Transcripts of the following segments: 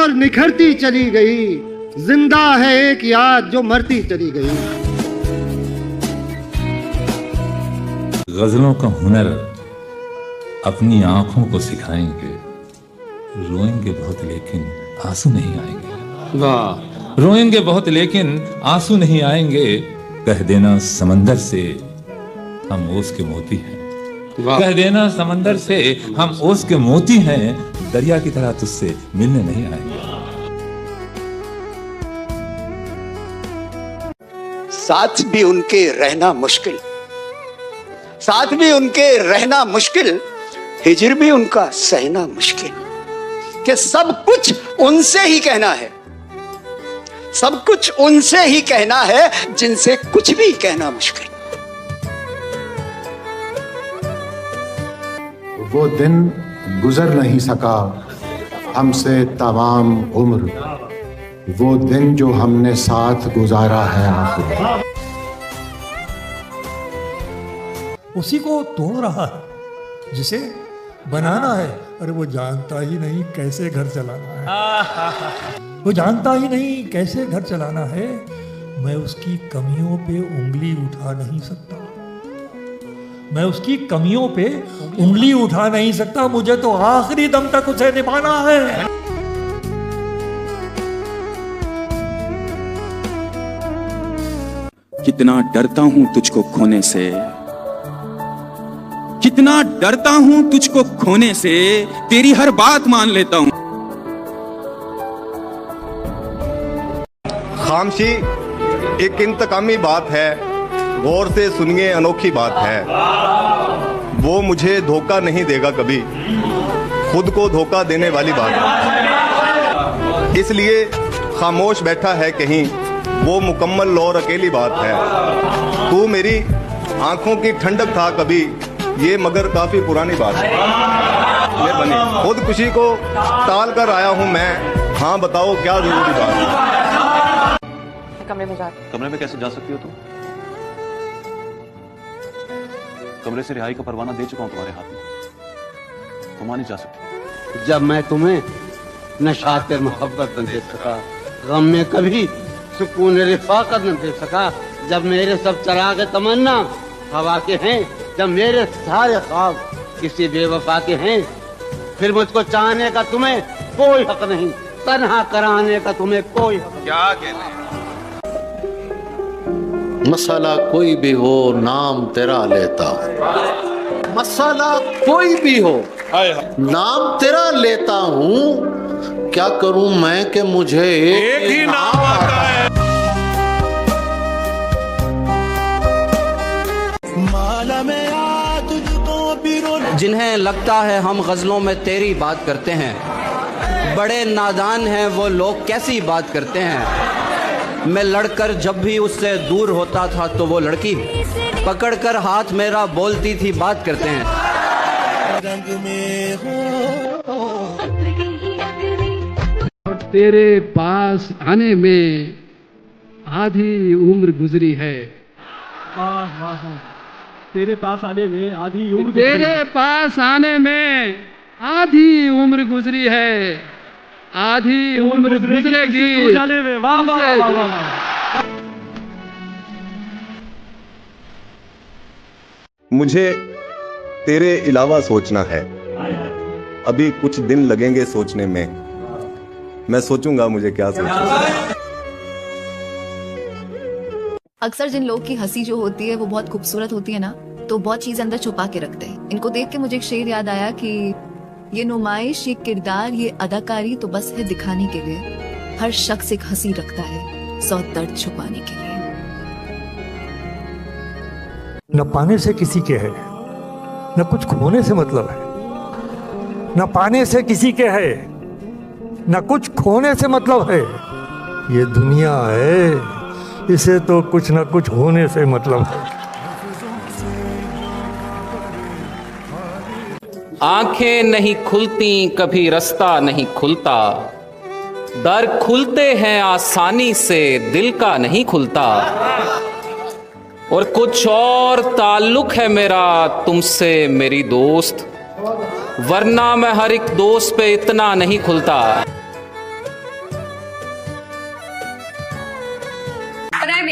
और निखरती चली गई, जिंदा है एक याद जो मरती चली गई। गजलों का हुनर अपनी आंखों को सिखाएंगे, रोएंगे बहुत लेकिन आंसू नहीं आएंगे। वाह। रोएंगे बहुत लेकिन आंसू नहीं आएंगे, कह देना समंदर से हम ओस के मोती हैं। कह देना समंदर से हम ओस के मोती हैं, दरिया की तरह तुझसे मिलने नहीं आएंगे। साथ भी उनके रहना मुश्किल, साथ भी उनके रहना मुश्किल, हिजर भी उनका सहना मुश्किल। कि सब कुछ उनसे ही कहना है, सब कुछ उनसे ही कहना है, जिनसे कुछ भी कहना मुश्किल। वो दिन गुजर नहीं सका हमसे तमाम उम्र, वो दिन जो हमने साथ गुजारा है आखिर। उसी को तोड़ रहा है जिसे बनाना है। अरे वो जानता ही नहीं कैसे घर चलाना है, वो जानता ही नहीं कैसे घर चलाना है। मैं उसकी कमियों पे उंगली उठा नहीं सकता, मैं उसकी कमियों पे उंगली उठा नहीं सकता। मुझे तो आखिरी दम तक उसे निभाना है। कितना डरता हूं तुझको खोने से, कितना डरता हूं तुझको खोने से, तेरी हर बात मान लेता हूं। खामशी एक इंतकामी बात है, गौर से सुनिए अनोखी बात है। वो मुझे धोखा नहीं देगा कभी, खुद को धोखा देने वाली बात है। इसलिए खामोश बैठा है कहीं, वो मुकम्मल और अकेली बात है। तू मेरी आंखों की ठंडक था कभी, ये मगर काफी पुरानी बात है। ये बनी खुदकुशी को टाल कर आया हूं मैं, हाँ बताओ क्या जरूरी बात है। कमरे में जा। कमरे में कैसे जा सकती हो तुम? कमरे से रिहाई का परवाना दे चुका हूं तुम्हारे हाथ में, तुम आ नहीं जा सकती। जब मैं तुम्हें नशात मोहब्बत न दे सका, गम में कभी सुकून रिफाकत न दे सका, जब मेरे सब चराग तमन्ना हवा के हैं, जब मेरे सारे ख्वाब किसी बेवफा के हैं, फिर मुझको चाहने का तुम्हें कोई हक नहीं, तन्हा कराने का तुम्हें कोई हक। क्या कहते हैं? मसाला कोई भी हो नाम तेरा लेता हूँ, मसाला कोई भी हो नाम तेरा लेता हूँ। क्या करूँ मैं कि मुझे एक ही नाम आता है। जिन्हें लगता है हम गज़लों में तेरी बात करते हैं, बड़े नादान हैं वो लोग कैसी बात करते हैं। मैं लड़कर जब भी उससे दूर होता था तो वो लड़की पकड़कर हाथ मेरा बोलती थी बात करते हैं। तेरे पास आने में आधी उम्र गुजरी है। तेरे पास आने में आधी उम्र, तेरे पास आने में आधी उम्र गुजरी है, आधी उम्र गुजरेगी जाने में। वाह वाह वाह वाह। मुझे तेरे अलावा सोचना है, अभी कुछ दिन लगेंगे सोचने में, मैं सोचूंगा मुझे क्या सोचना। अक्सर जिन लोग की हंसी जो होती है वो बहुत खूबसूरत होती है ना, तो बहुत चीज अंदर छुपा के रखते हैं। इनको देख के मुझे एक शेर याद आया कि ये नुमाइश, ये किरदार, ये अदाकारी तो बस है दिखाने के लिए। हर शख्स एक हंसी रखता है 100 दर्द छुपाने के लिए। न पाने से किसी के है, न कुछ खोने से मतलब है। न पाने से किसी के है, न कुछ खोने से मतलब है। ये दुनिया है, इसे तो कुछ न कुछ होने से मतलब है। आंखें नहीं खुलती कभी रास्ता नहीं खुलता, दर खुलते हैं आसानी से दिल का नहीं खुलता। और कुछ और ताल्लुक है मेरा तुमसे मेरी दोस्त, वरना मैं हर एक दोस्त पे इतना नहीं खुलता।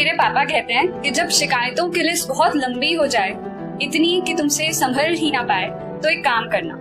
मेरे पापा कहते हैं कि जब शिकायतों की लिस्ट बहुत लंबी हो जाए, इतनी कि तुमसे संभल ही ना पाए, तो एक काम करना,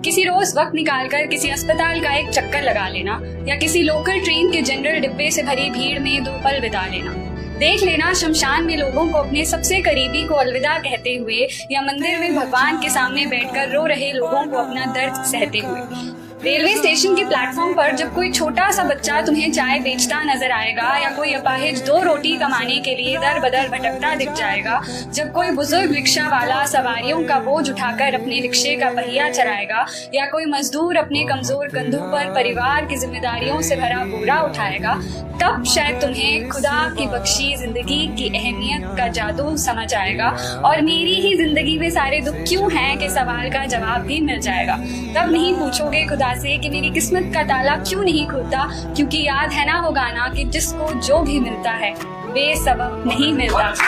किसी रोज वक्त निकालकर किसी अस्पताल का एक चक्कर लगा लेना या किसी लोकल ट्रेन के जनरल डिब्बे से भरी भीड़ में 2 पल बिता लेना। देख लेना शमशान में लोगों को अपने सबसे करीबी को अलविदा कहते हुए या मंदिर में भगवान के सामने बैठकर रो रहे लोगों को अपना दर्द सहते हुए। रेलवे स्टेशन के प्लेटफॉर्म पर जब कोई छोटा सा बच्चा तुम्हें चाय बेचता नजर आएगा या कोई अपाहिज 2 रोटी कमाने के लिए दर बदर भटकता दिख जाएगा, जब कोई बुजुर्ग रिक्शा वाला सवारियों का बोझ उठाकर अपने रिक्शे का पहिया चलाएगा या कोई मजदूर अपने कमजोर कंधों पर परिवार की जिम्मेदारियों से भरा बोरा उठाएगा, तब शायद तुम्हें खुदा की बख्शी जिंदगी की अहमियत का जादू समझ आएगा और मेरी ही जिंदगी में सारे दुख क्यों हैं के सवाल का जवाब भी मिल जाएगा। तब नहीं पूछोगे खुदा से कि मेरी किस्मत का ताला क्यों नहीं खुलता, क्योंकि याद है ना वो गाना कि जिसको जो भी मिलता है बेसबब नहीं मिलता। से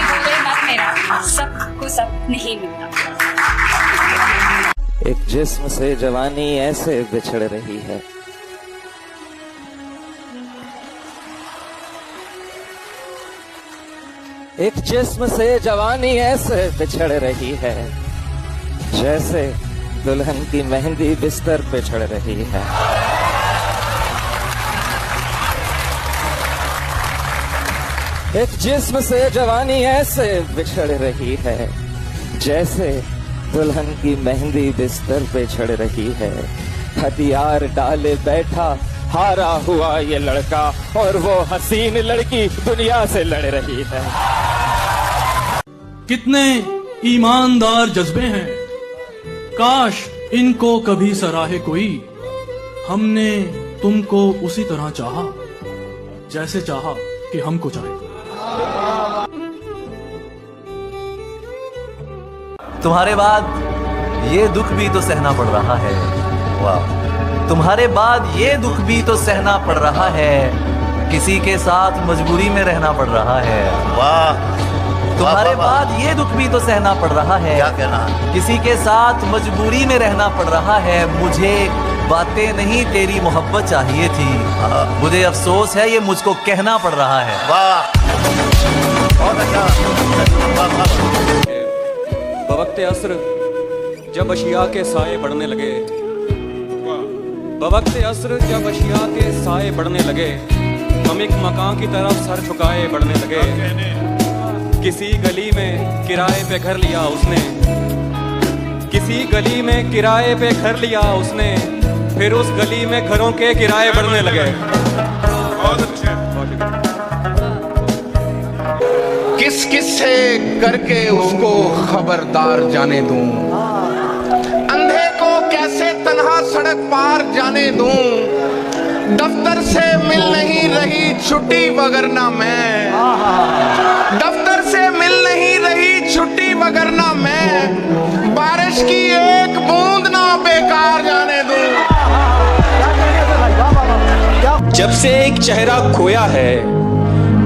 बोले मत मेरा, सबको सब नहीं मिलता। एक जिस्म से जवानी ऐसे बिछड़ रही है, एक जिस्म से जवानी ऐसे बिछड़ रही है, जैसे दुल्हन की मेहंदी बिस्तर पे चढ़ रही है। एक जिस्म से जवानी ऐसे बिछड़ रही है, जैसे दुल्हन की मेहंदी बिस्तर पे चढ़ रही है। हथियार डाले बैठा हारा हुआ ये लड़का और वो हसीन लड़की दुनिया से लड़ रही है। कितने ईमानदार जज्बे हैं, काश इनको कभी सराहे कोई। हमने तुमको उसी तरह चाहा जैसे चाहा कि हमको चाहे। तुम्हारे बाद ये दुख भी तो सहना पड़ रहा है। वाह, तुम्हारे बाद ये दुख भी तो सहना पड़ रहा है, किसी के साथ मजबूरी में रहना पड़ रहा है। वाह, तुम्हारे बाद ये दुख भी तो सहना पड़ रहा है, क्या कहना, किसी के साथ मजबूरी में रहना पड़ रहा है। मुझे बातें नहीं तेरी मोहब्बत चाहिए थी, मुझे अफसोस है ये मुझको कहना पड़ रहा है। वाह, बहुत अच्छा। बवक्ते असर जब अशिया के साए बढ़ने लगे, बवक्ते असर जब अशिया के साए बढ़ने लगे, हम एक मकान की तरफ सर झुकाए बढ़ने लगे। किसी गली में किराए पे घर लिया उसने, किसी गली में किराए पे घर लिया उसने, फिर उस गली में घरों के किराए बढ़ने लगे। बहुत अच्छे। किस किस से करके उसको खबरदार जाने दूं, अंधे को कैसे तन्हा सड़क पार जाने दूं, दफ्तर से मिल नहीं रही छुट्टी वगरना मैं, दफ्तर से मिल नहीं रही छुट्टी वगरना मैं, बारिश की एक बूंद ना बेकार जाने दूं। जब से एक चेहरा खोया है,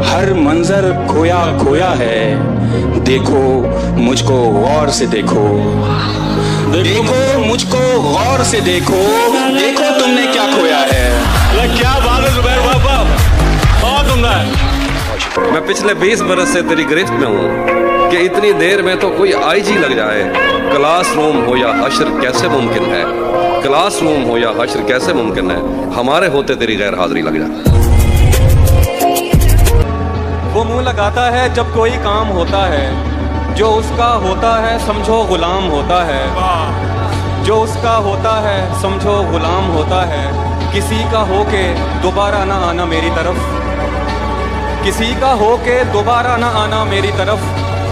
हर मंजर खोया खोया है, देखो मुझको गौर से देखो, देखो मुझको गौर से देखो, देखो तुमने क्या खोया है। क्या बात है जुबैर बाबा, बहुत उम्दा है। मैं पिछले 20 बरस से तेरी गिरफ्त में हूँ कि इतनी देर में तो कोई आईजी लग जाए। क्लासरूम हो या हश्र कैसे मुमकिन है, क्लासरूम हो या हश्र कैसे मुमकिन है, हमारे होते तेरी गैर हाजिरी लग जाए। वो मुंह लगाता है जब कोई काम होता है, जो उसका होता है समझो गुलाम होता है, जो उसका होता है समझो गुलाम होता है। किसी का हो के दोबारा ना आना मेरी तरफ, किसी का हो के दोबारा ना आना मेरी तरफ,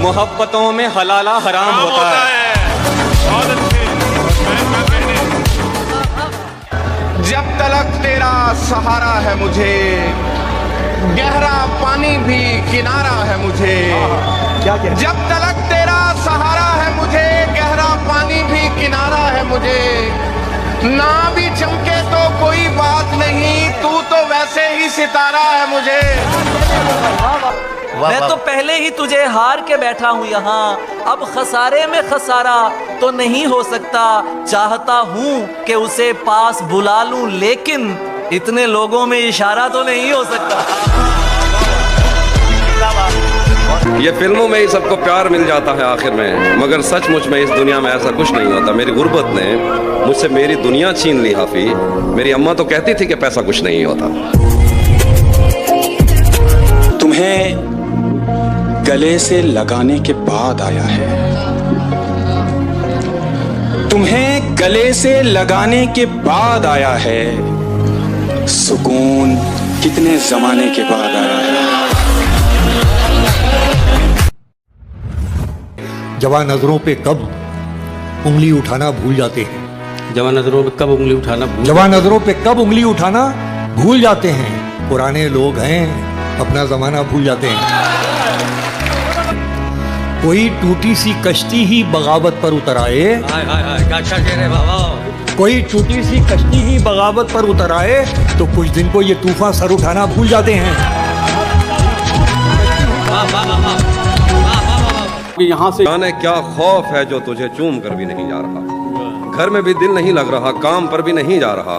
मोहब्बतों में हलाला हराम होता है। जब तलक तेरा सहारा है मुझे, गहरा पानी भी किनारा है मुझे, जब तलक तेरा सहारा है मुझे, गहरा पानी भी किनारा है मुझे, ना भी चमके तो कोई बात नहीं, तू तो वैसे ही सितारा है मुझे। मैं तो पहले ही तुझे हार के बैठा हूँ यहाँ, अब खसारे में खसारा तो नहीं हो सकता, चाहता हूँ कि उसे पास बुला लूं, लेकिन इतने लोगों में इशारा तो नहीं हो सकता। ये फिल्मों में ही सबको प्यार मिल जाता है आखिर में, मगर सचमुच में इस दुनिया में ऐसा कुछ नहीं होता। मेरी गुर्बत ने मुझसे मेरी दुनिया छीन ली हाफी। मेरी अम्मा तो कहती थी कि पैसा कुछ नहीं होता। तुम्हें गले से लगाने के बाद आया है, तुम्हें गले से लगाने के बाद आया है, सुकून कितने जमाने के बाद आया है। जवान नजरों पे कब उंगली उठाना भूल जाते हैं। जवान नजरों पे कब उंगली उठाना जवान नजरों पे कब उंगली उठाना भूल जाते हैं। पुराने लोग हैं, अपना जमाना भूल जाते हैं। कोई टूटी सी कश्ती ही बगावत पर उतर आए। कोई टूटी सी कश्ती ही बगावत पर उतर आए तो कुछ दिन को ये तूफान सर उठाना भूल जाते हैं। यहाँ से जाने क्या खौफ है जो तुझे चूम कर भी नहीं जा रहा, घर में भी दिल नहीं लग रहा, काम पर भी नहीं जा रहा।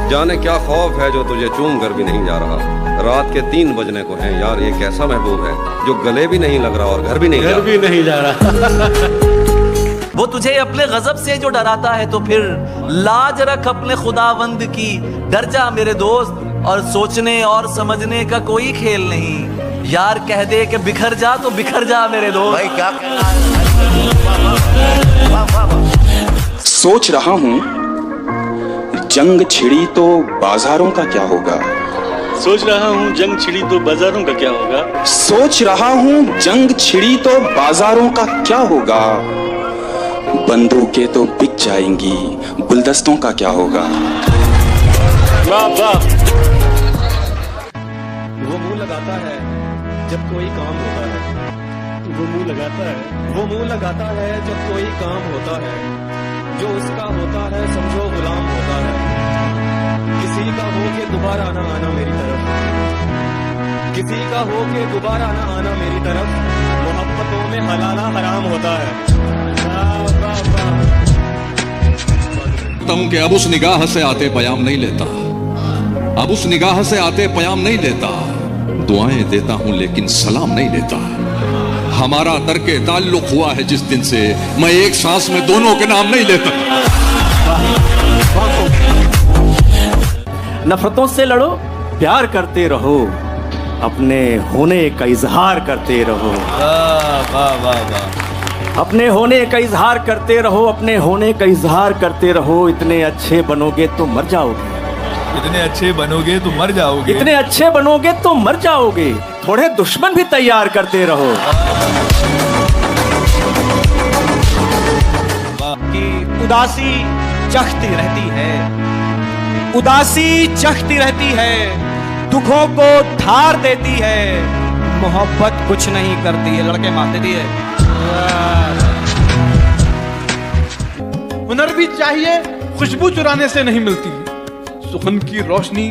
जाने क्या खौफ है जो तुझे चूम कर भी नहीं जा रहा। रात के 3 बजने को हैं यार, ये कैसा महबूब है जो गले भी नहीं लग रहा और घर भी नहीं जा रहा। वो तुझे अपने गजब से जो डराता है तो फिर लाज रख अपने खुदावंद की। डर जा मेरे दोस्त, और सोचने और समझने का कोई खेल नहीं। यार कह दे कि बिखर जा तो बिखर जा मेरे दोस्त। भाई क्या सोच रहा हूँ जंग छिड़ी तो बाजारों का क्या होगा। सोच रहा हूँ जंग छिड़ी तो बाजारों का क्या होगा। सोच रहा हूँ जंग छिड़ी तो बाजारों का क्या होगा। बंदूकें तो बिक जाएंगी, गुलदस्तों का क्या होगा। वाह वाह। वो मुंह लगाता है जब कोई काम होता है। वो मुंह लगाता है, वो मुंह लगाता है जब कोई काम होता है। जो उसका होता है समझो गुलाम होता है। किसी का हो के दोबारा ना आना मेरी तरफ, किसी का हो के दोबारा ना आना मेरी तरफ। मोहब्बतों में हलाला हराम होता है। हूं कि अब उस निगाह से आते पयाम नहीं लेता, अब उस निगाह से आते पयाम नहीं लेता। दुआएं देता हूं लेकिन सलाम नहीं लेता। हमारा तर्के ताल्लुक हुआ है जिस दिन से, मैं एक सांस में दोनों के नाम नहीं लेता। नफरतों से लड़ो, प्यार करते रहो, अपने होने का इजहार करते रहो। वाह वाह वाह वाह। अपने होने का इजहार करते रहो, अपने होने का इजहार करते रहो। इतने अच्छे बनोगे तो मर जाओगे, इतने अच्छे बनोगे तो मर जाओगे, इतने अच्छे बनोगे तो मर जाओगे। थोड़े दुश्मन भी तैयार करते रहो। कि उदासी चखती रहती है, उदासी चखती रहती है, दुखों को धार देती है। मोहब्बत कुछ नहीं करती है, लड़के मारते दिए। हुनर भी चाहिए, खुशबू चुराने से नहीं मिलती। सुखन की रोशनी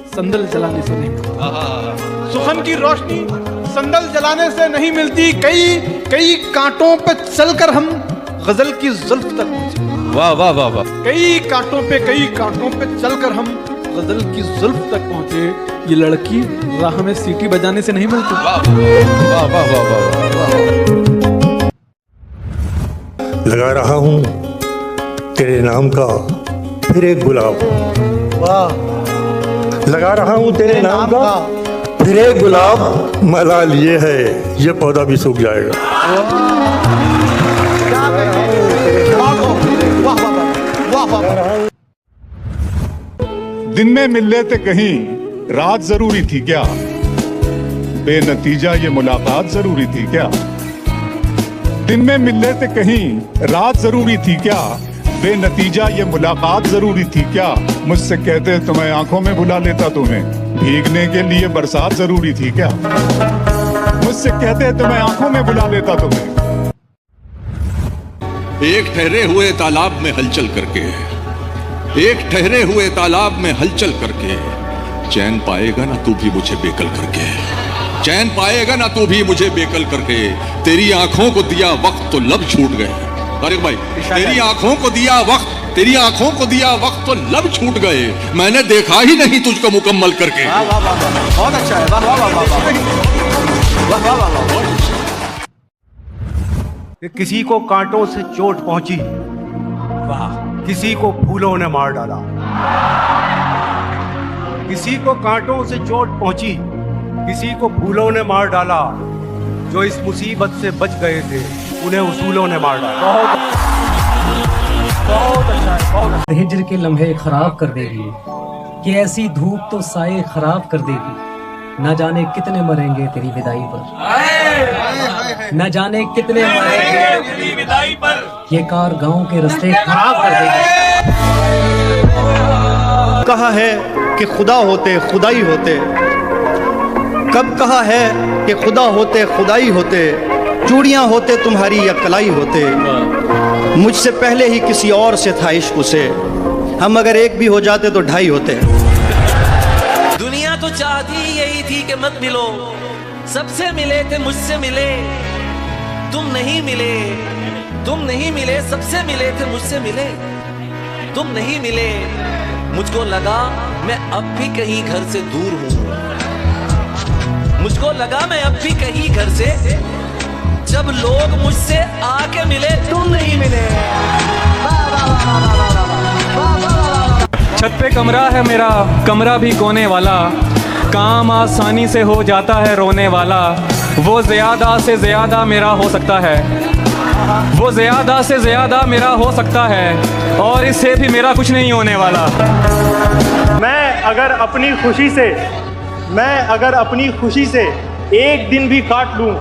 संदल जलाने से नहीं मिलती। सुखन की रोशनी संदल जलाने से नहीं मिलती। कई कांटों पे चलकर हम गजल की जुल्फ तक पहुंचे। वाह वाह वाह वाह। कई कांटों पे चलकर हम गजल की जुल्फ तक पहुंचे। ये लड़की राह में सीटी बजाने से नहीं मिलती। वाह वाह वाह वाह। लगा रहा हूं तेरे नाम का फिर एक गुलाब। वाह। लगा रहा हूं तेरे नाम का फिर एक गुलाब। मलाल ये है ये पौधा भी सूख जाएगा। दिन में मिल लेते कहीं, रात जरूरी थी क्या। बेनतीजा ये मुलाकात जरूरी थी क्या। दिन में मिल लेते कहीं, रात जरूरी थी क्या। बेनतीजा ये मुलाकात जरूरी थी क्या। मुझसे कहते तो मैं आंखों में बुला लेता तुम्हें। भीगने के लिए बरसात जरूरी थी क्या। मुझसे कहते तो मैं आंखों में बुला लेता तुम्हें। एक ठहरे हुए तालाब में हलचल करके, एक ठहरे हुए तालाब में हलचल करके, चैन पाएगा ना तू भी मुझे बेकल करके। चैन पाएगा ना तू भी मुझे बेकल करके। तेरी आंखों को दिया वक्त तो लब छूट गए। अरे भाई, तेरी आंखों को दिया वक्त, तेरी आंखों को दिया वक्त तो लब छूट गए। मैंने देखा ही नहीं तुझको मुकम्मल करके। बहुत अच्छा है। वाह वाह वाह वाह वाह वाह वाह वाह। कि किसी को कांटों से चोट पहुंची, वाह, किसी को फूलों ने मार डाला। किसी को कांटों से चोट पहुंची, किसी को फूलों ने मार डाला। जो इस मुसीबत से बच गए थे उन्हें उसूलों ने मार डाला। बहुत अच्छा है, बहुत अच्छा। हिज्र के लम्हे खराब कर देगी, कि ऐसी धूप तो साए खराब कर देगी। न जाने कितने मरेंगे तेरी विदाई पर, न जाने कितने मरेंगे तेरी विदाई पर। ये कार गांव के रास्ते खराब कर देगी। कहा है कि खुदा होते खुदाई होते, कब कहा है कि खुदा होते खुदाई होते, चूड़ियां होते तुम्हारी या कलाई होते। मुझसे पहले ही किसी और से था इश्क उसे, हम अगर एक भी हो जाते तो ढाई होते। दुनिया तो चाहती यही थी कि मत मिलो, सबसे मिले थे मुझसे मिले, तुम नहीं मिले, तुम नहीं मिले, सबसे मिले थे मुझसे मिले, तुम नहीं मिले। मुझको लगा मैं अब भी कहीं घर से दूर हूं, मुझको लगा मैं अब भी कहीं घर से, जब लोग मुझसे आके मिले तुम नहीं मिले। छत पे कमरा है मेरा, कमरा भी कोने वाला, काम आसानी से हो जाता है रोने वाला। वो ज़्यादा से ज़्यादा मेरा हो सकता है, वो ज़्यादा से ज़्यादा मेरा हो सकता है, और इससे भी मेरा कुछ नहीं होने वाला। मैं अगर अपनी खुशी से एक दिन भी काट लूं,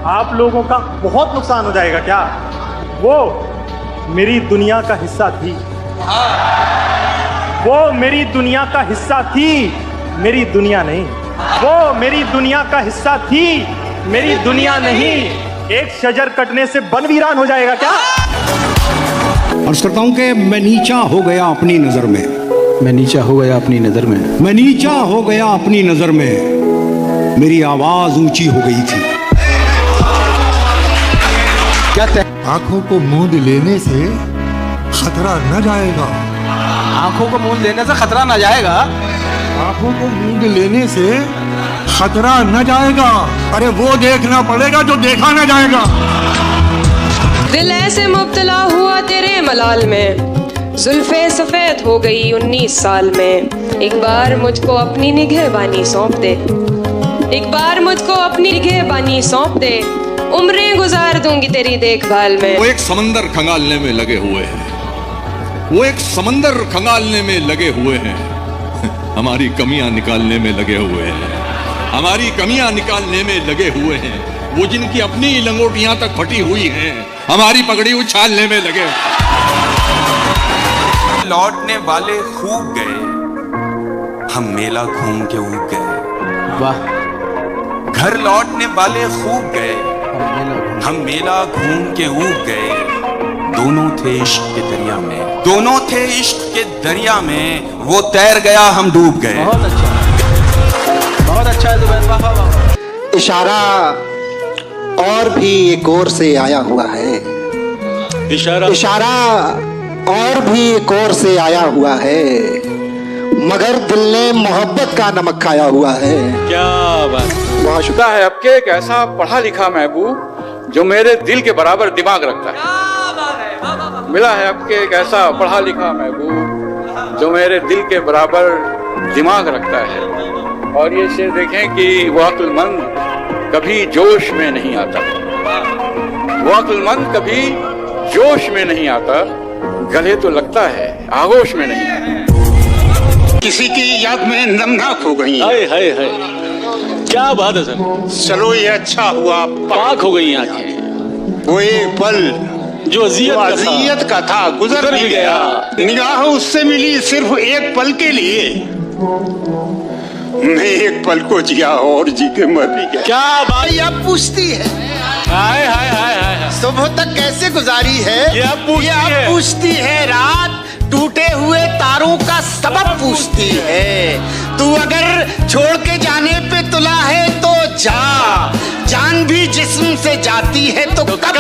आप लोगों का बहुत नुकसान हो जाएगा। क्या वो मेरी दुनिया का हिस्सा थी? वो मेरी दुनिया का हिस्सा थी, मेरी दुनिया नहीं। वो मेरी दुनिया का हिस्सा थी, मेरी दुनिया नहीं। एक शजर कटने से बन वीरान हो जाएगा क्या? अर्ज करता हूं कि मैं नीचा हो गया अपनी नजर में, मैं नीचा हो गया अपनी नजर में, मैं नीचा हो गया अपनी नजर में, मेरी आवाज ऊंची हो गई थी। आंखों को मूंद लेने से खतरा न जाएगा, आंखों को मूंद लेने से खतरा न जाएगा, आंखों को मूंद लेने से खतरा न जाएगा। अरे वो देखना पड़ेगा जो देखा न जाएगा। दिल ऐसे मुब्तला हुआ तेरे मलाल में, जुल्फे सफेद हो गई 19 साल में। एक बार मुझको अपनी निगहबानी सौंप दे, एक बार मुझको अपनी निगहबानी सौंप दे, उम्रें गुजार दूंगी तेरी देखभाल में। वो एक समंदर खंगालने में लगे हुए हैं, वो एक समंदर खंगालने में लगे हुए हैं, हमारी कमियां निकालने में लगे हुए हैं, हमारी कमियां निकालने में लगे हुए हैं। वो जिनकी अपनी लंगोटियां तक फटी हुई हैं, हमारी पगड़ी उछालने में लगे। लौटने वाले खूब गए, हम मेला घूम के ऊब गए। वाह। घर लौटने वाले खूब गए, हम मेला घूम के ऊब गए। दोनों थे इश्क के दरिया में, दोनों थे इश्क के दरिया में। वो तैर गया, हम डूब गए। बहुत अच्छा, बहुत अच्छा है जुबैर, वाह वाह। इशारा और भी एक और से आया हुआ है, इशारा और भी एक और से आया हुआ है, मगर दिल ने मोहब्बत का नमक खाया हुआ है। क्या बात। वहाँ शुदा है आपके एक ऐसा पढ़ा लिखा महबूब जो मेरे दिल के बराबर दिमाग रखता है। मिला है आपके एक ऐसा पढ़ा लिखा महबूब जो मेरे दिल के बराबर दिमाग रखता है। और ये शेर देखें कि वो अक्लमंद कभी जोश में नहीं आता, वो अक्लमंद कभी जोश में नहीं आता, गले तो लगता है आगोश में नहीं आता। किसी की याद में नमनाक हो गई। हाय हाय हाय, क्या बात है सर। चलो ये अच्छा हुआ, पाक हो गई आंखें। वो एक पल जो अजियत का था गुजर भी गया। निगाह उससे मिली सिर्फ एक पल के लिए, मैं एक पल को जिया और जी के मर भी गया। क्या बात। ये अब पूछती है, हाय हाय हाय हाय, सुबह तक कैसे गुजारी है। ये अब पूछती है रात, टूटे हुए तारों का सबब पूछती है। तू अगर छोड़ के जाने पे तुला है तो जा, जान भी जिस्म से जाती है तो कब